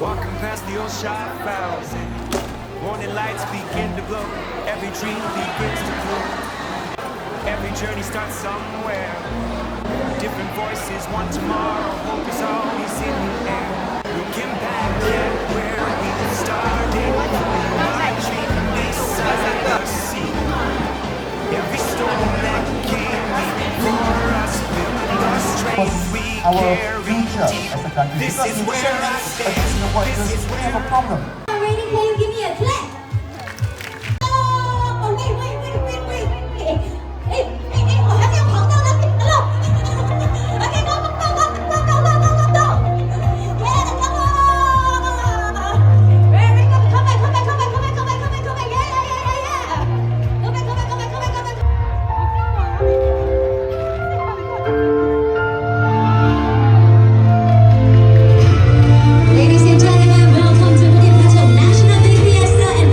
Walking past the old shop house, warning lights begin to glow. Every dream begins to grow. Every journey starts somewhere. Different voices want tomorrow. Hope is always in the air. Looking back at where we started. My dream beside the sea. Every storm that came before us, building our strength we our carry future deep. as a country. This Because is in where I certain stand. what This is we where have a problem. Ready? Can you give me a clap? Oh, wait. Hey, 我还没有跑到那边。Hello. Okay, go. Yeah, come on. Very good. Come back. Yeah. Come back. Ladies and gentlemen, welcome to Bukit Batok National Big Fiesta and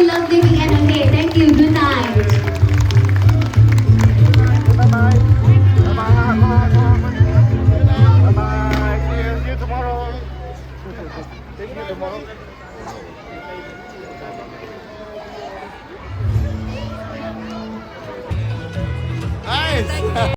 very lovely weekend ahead. Thank you. Good night. Bye-bye. Bye-bye. See you tomorrow. See you tomorrow. Nice.